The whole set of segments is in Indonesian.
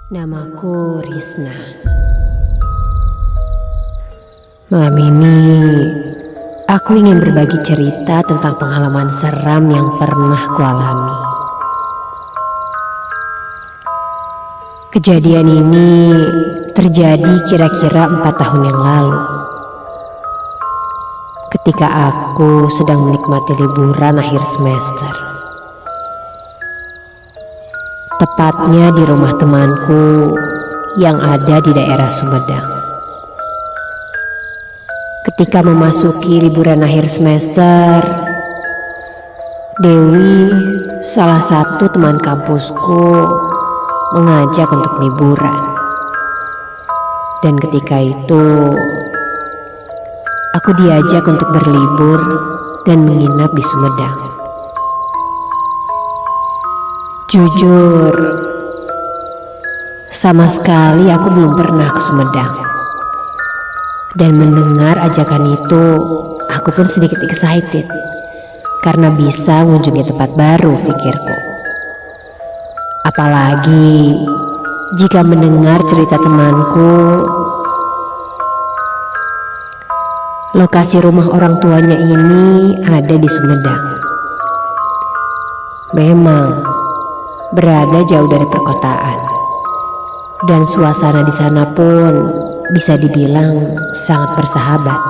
Namaku Risna. Malam ini aku ingin berbagi cerita tentang pengalaman seram yang pernah kualami. Kejadian ini terjadi kira-kira 4 tahun yang lalu. Ketika aku sedang menikmati liburan akhir semester. Tepatnya di rumah temanku yang ada di daerah Sumedang. Ketika memasuki liburan akhir semester, Dewi, salah satu teman kampusku, mengajak untuk liburan. Dan ketika itu, aku diajak untuk berlibur dan menginap di Sumedang. Jujur, sama sekali aku belum pernah ke Sumedang. Dan mendengar ajakan itu, aku pun sedikit excited karena bisa mengunjungi tempat baru, pikirku. Apalagi jika mendengar cerita temanku, lokasi rumah orang tuanya ini ada di Sumedang. Memang berada jauh dari perkotaan, dan suasana di sana pun bisa dibilang sangat bersahabat.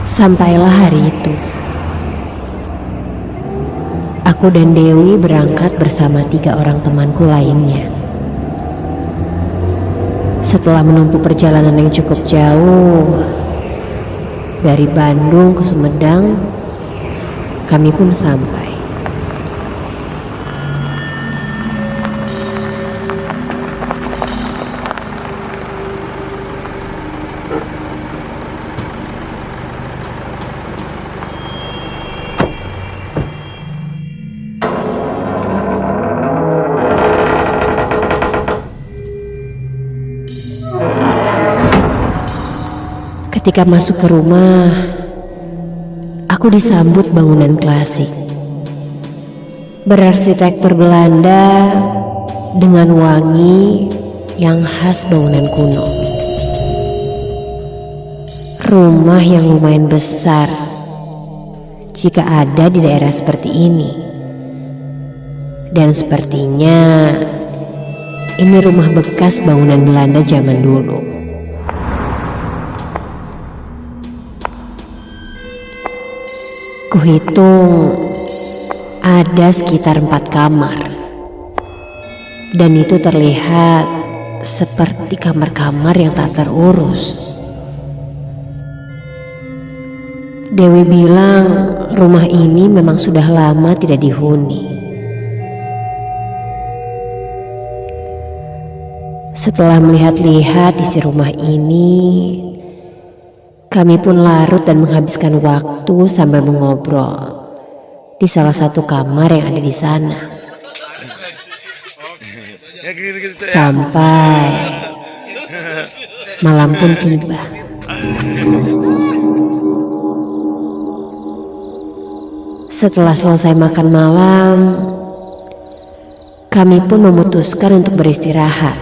Sampailah hari itu, aku dan Dewi berangkat bersama 3 orang temanku lainnya. Setelah menempuh perjalanan yang cukup jauh dari Bandung ke Sumedang, kami pun sampai. Ketika masuk ke rumah, aku disambut bangunan klasik berarsitektur Belanda dengan wangi yang khas bangunan kuno. Rumah yang lumayan besar jika ada di daerah seperti ini. Dan sepertinya ini rumah bekas bangunan Belanda zaman dulu. Kuhitung ada sekitar 4 kamar, dan itu terlihat seperti kamar-kamar yang tak terurus. Dewi bilang rumah ini memang sudah lama tidak dihuni. Setelah melihat-lihat isi rumah ini, kami pun larut dan menghabiskan waktu sambil mengobrol di salah satu kamar yang ada di sana. Sampai malam pun tiba. Setelah selesai makan malam, kami pun memutuskan untuk beristirahat.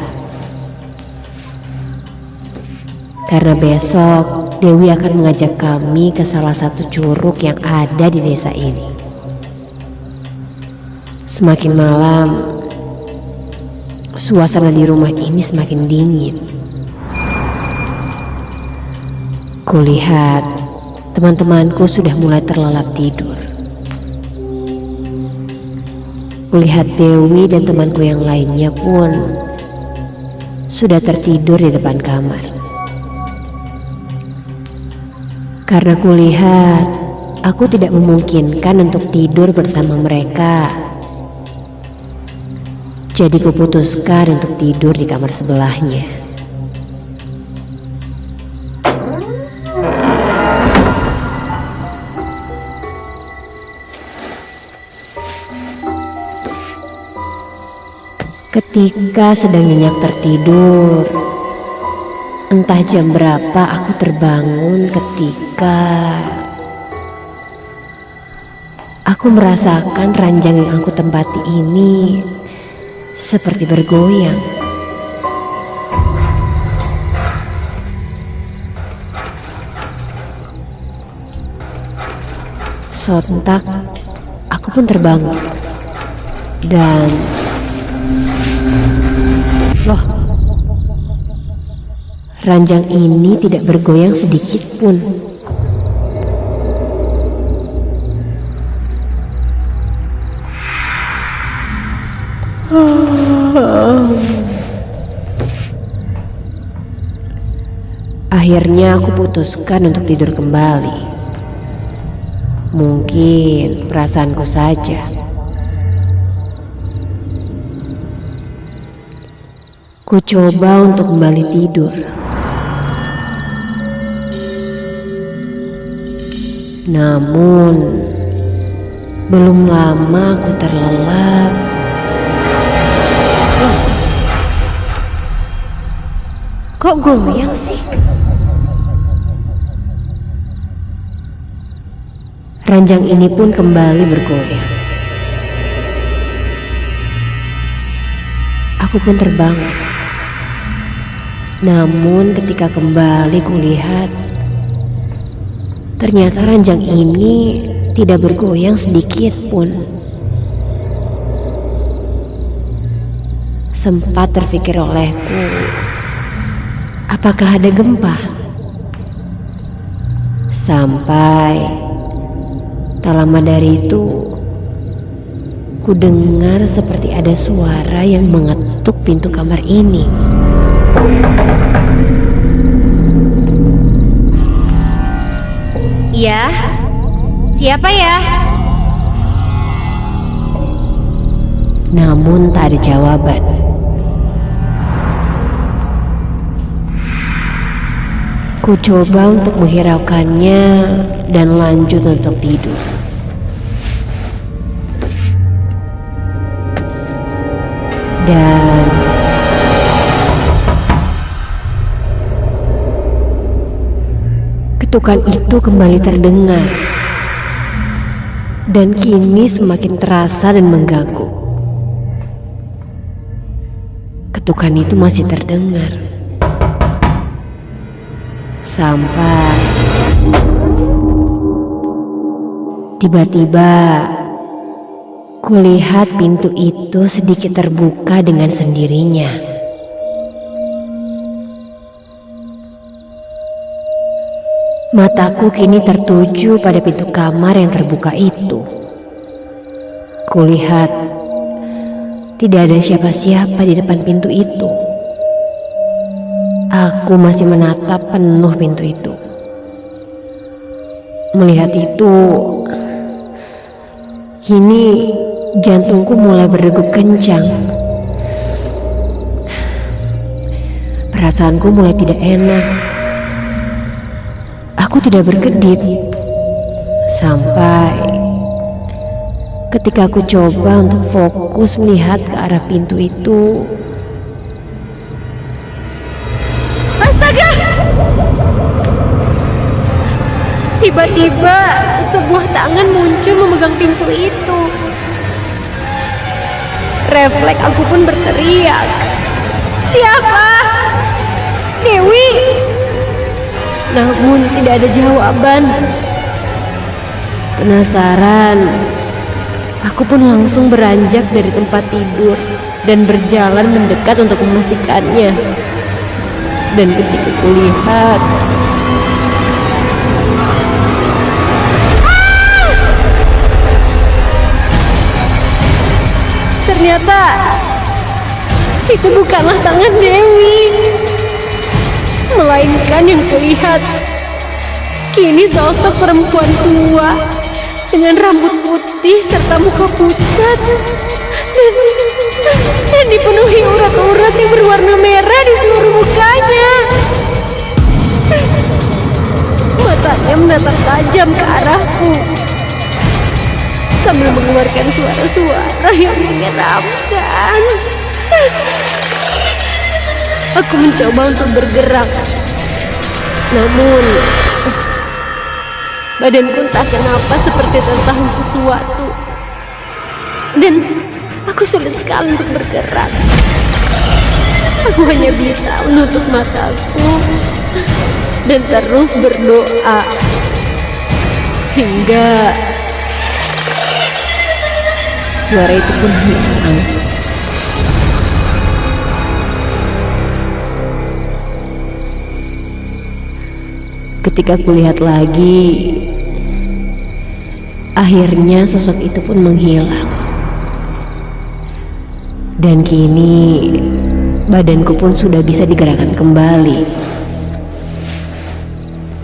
Karena besok Dewi akan mengajak kami ke salah satu curug yang ada di desa ini. Semakin malam, suasana di rumah ini semakin dingin. Kulihat teman-temanku sudah mulai terlelap tidur. Kulihat Dewi dan temanku yang lainnya pun sudah tertidur di depan kamar. Karena kulihat aku tidak memungkinkan untuk tidur bersama mereka, jadi kuputuskan untuk tidur di kamar sebelahnya. Ketika sedang nyenyak tertidur, entah jam berapa aku terbangun ketika Aku merasakan ranjang yang aku tempati ini seperti bergoyang. Sontak, aku pun terbangun. Dan loh, ranjang ini tidak bergoyang sedikit pun. Akhirnya aku putuskan untuk tidur kembali. Mungkin perasaanku saja. Ku coba untuk kembali tidur. Namun, belum lama aku terlelap. Kok goyang sih? Ranjang ini pun kembali bergoyang. Aku pun terbangun. Namun ketika kembali kulihat, ternyata ranjang ini tidak bergoyang sedikit pun. Sempat terfikir olehku, apakah ada gempa? Sampai tak lama dari itu, ku dengar seperti ada suara yang mengetuk pintu kamar ini. Ya, siapa ya? Namun tak ada jawaban. Ku coba untuk menghiraukannya dan lanjut untuk tidur. Dan ketukan itu kembali terdengar. Dan kini semakin terasa dan mengganggu. Ketukan itu masih terdengar. Sampai tiba-tiba kulihat pintu itu sedikit terbuka dengan sendirinya. Mataku kini tertuju pada pintu kamar yang terbuka itu. Kulihat tidak ada siapa-siapa di depan pintu itu. Aku masih menatap penuh pintu itu. Melihat itu, kini jantungku mulai berdegup kencang. Perasaanku mulai tidak enak. Aku tidak berkedip. Sampai ketika aku coba untuk fokus melihat ke arah pintu itu, Astaga! Tiba-tiba sebuah tangan muncul memegang pintu itu. Refleks aku pun berteriak. Siapa? Dewi! namun tidak ada jawaban. Penasaran, aku pun langsung beranjak dari tempat tidur dan berjalan mendekat untuk memastikannya. Dan ketika kulihat, ternyata itu bukanlah tangan Dewi, melainkan yang kulihat kini sosok perempuan tua dengan rambut putih serta muka pucat dan dipenuhi urat-urat yang berwarna merah di seluruh mukanya. Matanya menatap tajam ke arahku sambil mengeluarkan suara-suara yang menyeramkan. aku mencoba untuk bergerak. Namun Badanku entah kenapa seperti tertahan sesuatu. Dan aku sulit sekali untuk bergerak. Aku hanya bisa menutup mataku dan terus berdoa hingga suara itu pun hilang. Ketika kulihat lagi, akhirnya sosok itu pun menghilang. Dan kini badanku pun sudah bisa digerakkan kembali.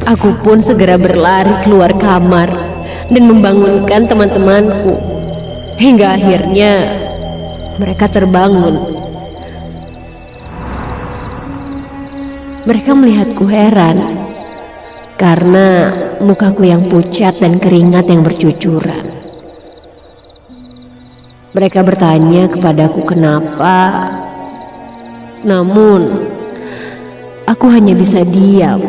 Aku pun segera berlari keluar kamar dan membangunkan teman-temanku. Hingga akhirnya mereka terbangun. Mereka melihatku heran karena mukaku yang pucat dan keringat yang bercucuran. Mereka bertanya kepadaku kenapa, namun aku hanya bisa diam.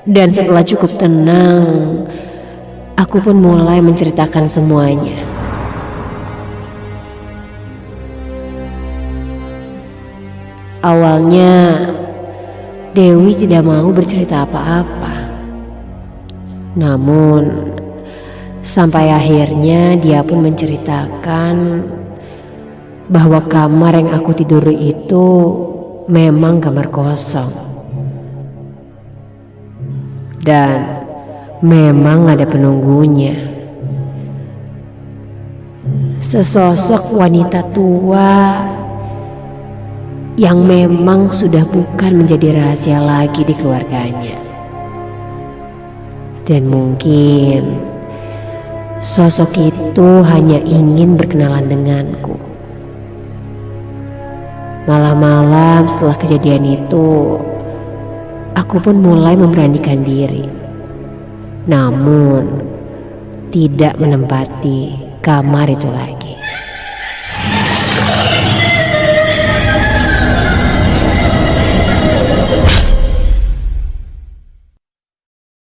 Dan setelah cukup tenang, aku pun mulai menceritakan semuanya. Awalnya Dewi tidak mau bercerita apa-apa. Namun sampai akhirnya dia pun menceritakan bahwa kamar yang aku tiduri itu memang kamar kosong. Dan memang ada penunggunya. Sesosok wanita tua yang memang sudah bukan menjadi rahasia lagi di keluarganya. Dan mungkin sosok itu hanya ingin berkenalan denganku. Malam-malam setelah kejadian itu, aku pun mulai memberanikan diri. Namun tidak menempati kamar itu lagi.